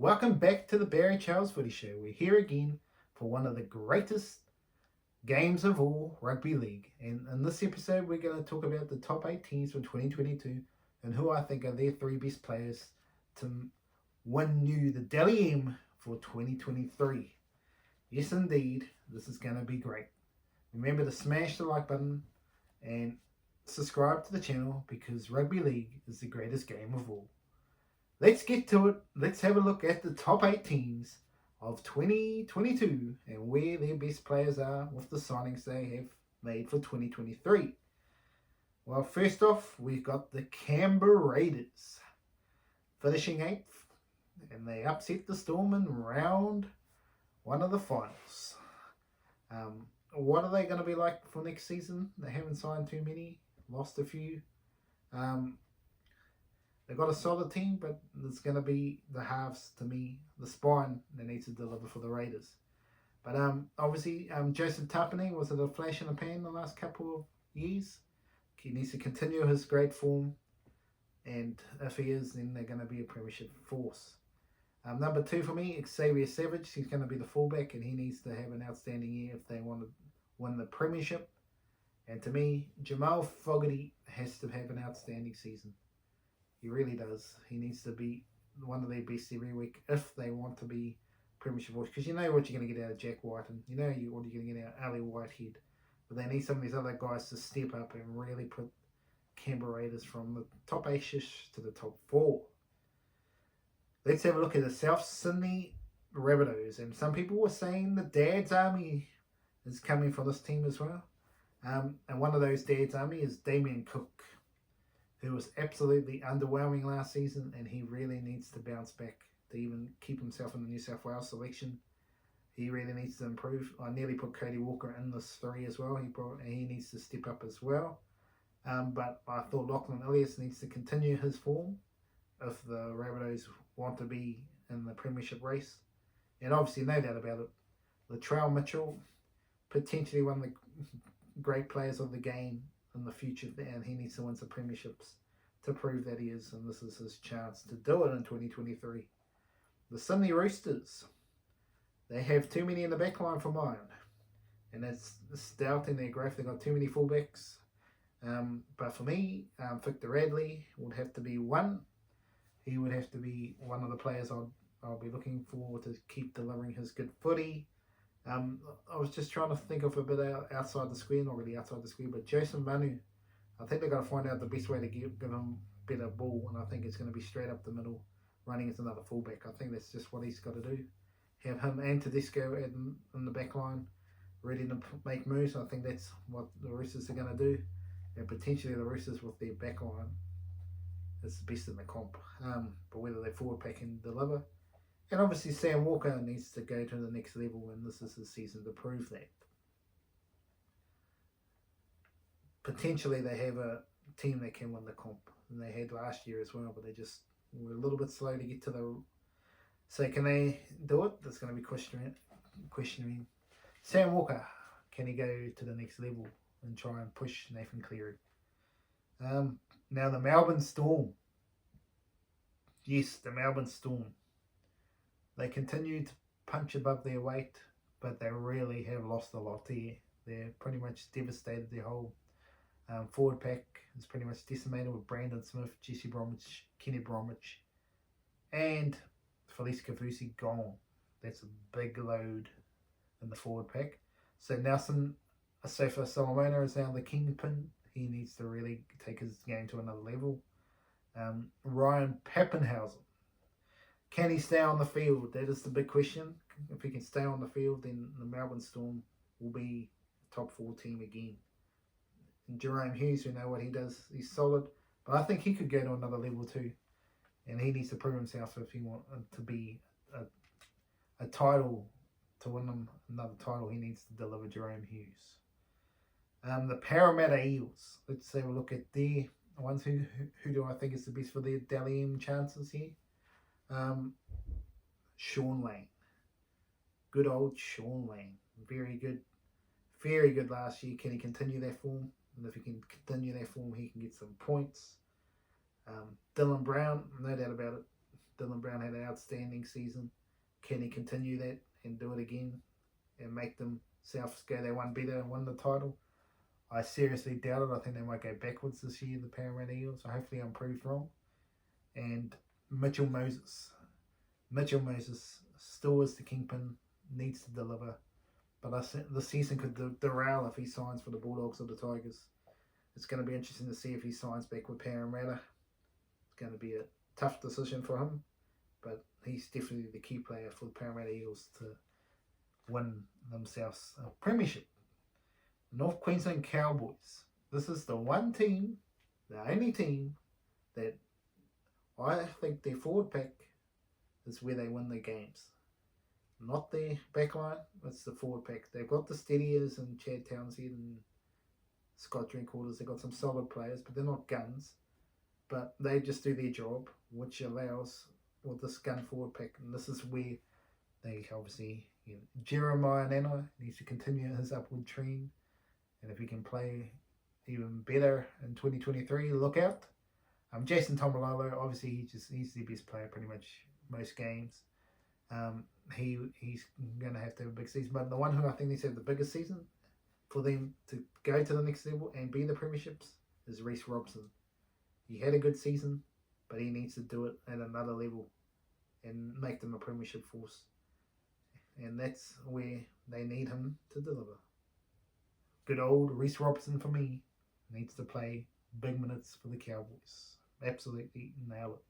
Welcome back to the Barry Charles Footy Show. We're here again for one of the greatest games of all, Rugby League. And in this episode, we're going to talk about the top 8 teams for 2022 and who I think are their 3 best players to win you the Dally M for 2023. Yes, indeed, this is going to be great. Remember to smash the like button and subscribe to the channel because Rugby League is the greatest game of all. Let's get to it. Let's have a look at the top 8 teams of 2022 and where their best players are with the signings they have made for 2023. Well, first off, we've got the Canberra Raiders finishing 8th, and they upset the Storm in round 1 of the finals. What are they going to be like for next season? They haven't signed too many, lost a few. They've got a solid team, but there's going to be the halves, to me, the spine they need to deliver for the Raiders. But obviously, Joseph Tapine was a flash in the pan the last couple of years. He needs to continue his great form, and if he is, then they're going to be a premiership force. Number 2 for me, Xavier Savage. He's going to be the fullback, and he needs to have an outstanding year if they want to win the premiership. And to me, Jamal Fogarty has to have an outstanding season. He really does. He needs to be one of their best every week if they want to be premiership force. Because you know what you're going to get out of Jack White, and you know what you're going to get out of Ali Whitehead. But they need some of these other guys to step up and really put Canberra Raiders from the top 8-ish to the top 4. Let's have a look at the South Sydney Rabbitohs. And some people were saying the Dad's Army is coming for this team as well. And one of those Dad's Army is Damien Cook, who was absolutely underwhelming last season, and he really needs to bounce back to even keep himself in the New South Wales selection. He really needs to improve. I nearly put Cody Walker in this 3 as well. He needs to step up as well. But I thought Lachlan Ilias needs to continue his form if the Rabbitohs want to be in the premiership race. And obviously, no doubt about it, Latrell Mitchell, potentially one of the great players of the game in the future, and he needs to win some premierships to prove that he is, and this is his chance to do it in 2023. The Sydney Roosters, they have too many in the backline for mine, and it's doubting their growth. They've got too many fullbacks. But for me, Victor Radley would have to be one. He would have to be one of the players I'll be looking for to keep delivering his good footy. I was just trying to think of a bit outside the square, not really outside the square, but Joseph Manu, I think they've got to find out the best way to give him better ball, and I think it's going to be straight up the middle, running as another fullback. I think that's just what he's got to do. Have him and Tedesco in the back line, ready to make moves. I think that's what the Roosters are going to do, and potentially the Roosters with their back line is the best in the comp. But whether their forward pack can deliver. And obviously Sam Walker needs to go to the next level, and this is his season to prove that. Potentially they have a team that can win the comp, and they had last year as well, but they just were a little bit slow to get to the... So can they do it? That's going to be questioning. Sam Walker, can he go to the next level and try and push Nathan Cleary? Now the Melbourne Storm. Yes, the Melbourne Storm. They continue to punch above their weight, but they really have lost a lot here. They're pretty much devastated. Their whole forward pack is pretty much decimated with Brandon Smith, Jesse Bromwich, Kenny Bromwich, and Felice Kafusi gone. That's a big load in the forward pack. So Nelson Asafa Solomona is now the kingpin. He needs to really take his game to another level. Ryan Papenhuyzen, can he stay on the field? That is the big question. If he can stay on the field, then the Melbourne Storm will be a top 4 team again. And Jerome Hughes, we know what he does. He's solid, but I think he could go to another level too. And he needs to prove himself if he wants to be a title, to win him another title. He needs to deliver Jerome Hughes. The Parramatta Eels. Let's have a look at their ones. Who do I think is the best for their Dally M chances here? Shaun Lane. Good old Shaun Lane. Very good last year. Can he continue that form? And if he can continue that form, he can get some points. Dylan Brown, no doubt about it. Dylan Brown had an outstanding season. Can he continue that and do it again and make themselves go they one better and win the title? I seriously doubt it. I think they might go backwards this year, the Parramatta Eagles. So hopefully I'm proved wrong. And Mitchell Moses. Mitchell Moses still is the kingpin, needs to deliver. But the season could derail if he signs for the Bulldogs or the Tigers. It's going to be interesting to see if he signs back with Parramatta. It's going to be a tough decision for him. But he's definitely the key player for the Parramatta Eagles to win themselves a premiership. North Queensland Cowboys. This is the one team, the only team, that I think their forward pack is where they win their games. Not their backline, it's the forward pack. They've got the steadiers and Chad Townsend and Scott Drinkwater. They've got some solid players, but they're not guns. But they just do their job, which allows with this gun forward pack. And this is where they obviously, Jeremiah Nana needs to continue his upward trend. And if he can play even better in 2023, look out. Jason Tomalolo, obviously he's the best player pretty much most games. He's going to have a big season. But the one who I think needs to have the biggest season for them to go to the next level and be the premierships is Reece Robson. He had a good season, but he needs to do it at another level and make them a premiership force. And that's where they need him to deliver. Good old Reece Robson for me needs to play big minutes for the Cowboys. Absolutely nail it.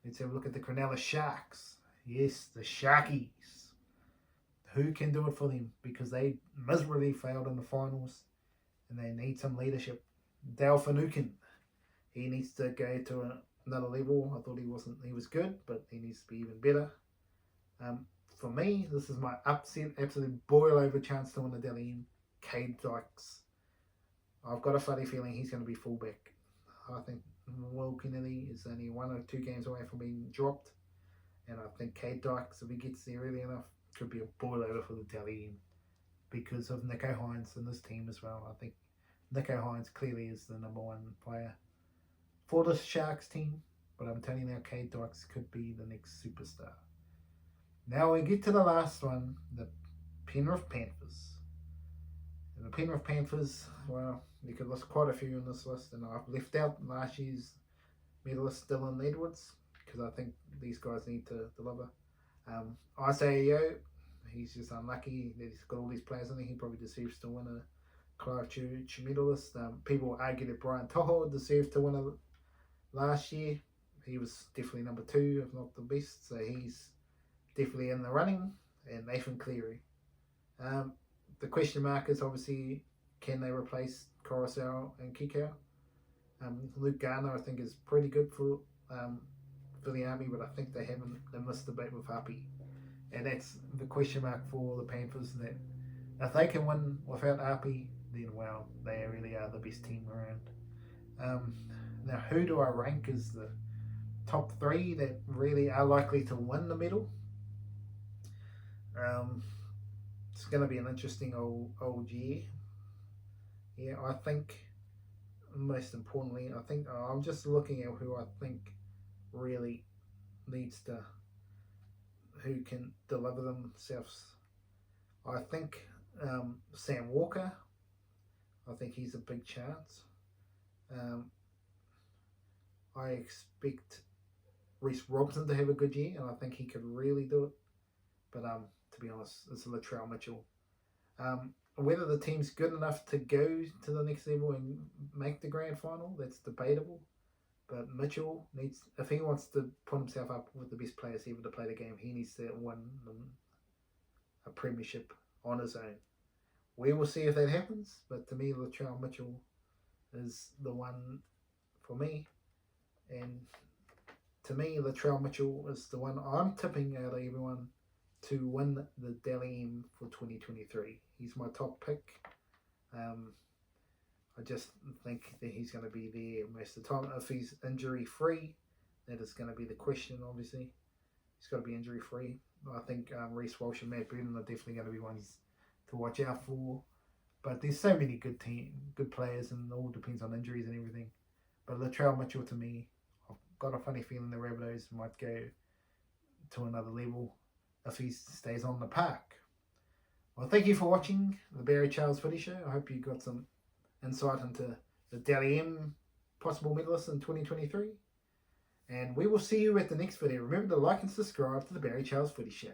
Let's have a look at the Cronulla Sharks. Yes, the Sharkies. Who can do it for them? Because they miserably failed in the finals and they need some leadership. Dale Finucane. He needs to go to another level. I thought he was good, but he needs to be even better. For me, this is my upset, absolute boil over chance to win the Dally M. Cade Dykes. I've got a funny feeling he's going to be fullback. I think Will Kennedy is only 1 or 2 games away from being dropped. And I think Cade Dykes, if he gets there early enough, could be a boil over for the Dally M because of Nico Hines and this team as well. I think Nico Hines clearly is the #1 player for the Sharks team. But I'm telling you now, Cade Dykes could be the next superstar. Now we get to the last one, the Penrith Panthers. And the Penrith Panthers, well, you could list quite a few on this list, and I've left out last year's medalist Dylan Edwards because I think these guys need to deliver. Isaiah Yeo, he's just unlucky that he's got all these players in there. He probably deserves to win a Clive Church medalist. People argue that Brian To'o deserved to win it last year. He was definitely number 2, if not the best, so he's definitely in the running. And Nathan Cleary. The question mark is obviously, can they replace Coruscant and Kikau? Luke Garner, I think, is pretty good for the Army, but I think they missed the boat with Hapi. And that's the question mark for the Panthers, that if they can win without Hapi, then, well, they really are the best team around. Now, who do I rank as the top 3 that really are likely to win the medal? It's going to be an interesting old year. Yeah, I think, most importantly, I'm just looking at who I think really needs to, who can deliver themselves. I think Sam Walker, I think he's a big chance. I expect Reece Robson to have a good year, and I think he could really do it. But to be honest, it's Latrell Mitchell. Whether the team's good enough to go to the next level and make the grand final, that's debatable. But Mitchell needs, if he wants to put himself up with the best players ever to play the game, he needs to win a premiership on his own. We will see if that happens, but to me, Latrell Mitchell is the one for me. And to me, Latrell Mitchell is the one I'm tipping out of everyone to win the Dally M for 2023. He's my top pick. I just think that he's going to be there most of the time. If he's injury-free, that is going to be the question, obviously. He's got to be injury-free. I think Reece Walsh and Matt Burton are definitely going to be ones to watch out for. But there's so many good players, and it all depends on injuries and everything. But Latrell Mitchell, to me, got a funny feeling the Rabbitohs might go to another level if he stays on the park. Well, thank you for watching the Barry Charles Footy Show. I hope you got some insight into the Dally M possible medalists in 2023. And we will see you at the next video. Remember to like and subscribe to the Barry Charles Footy Show.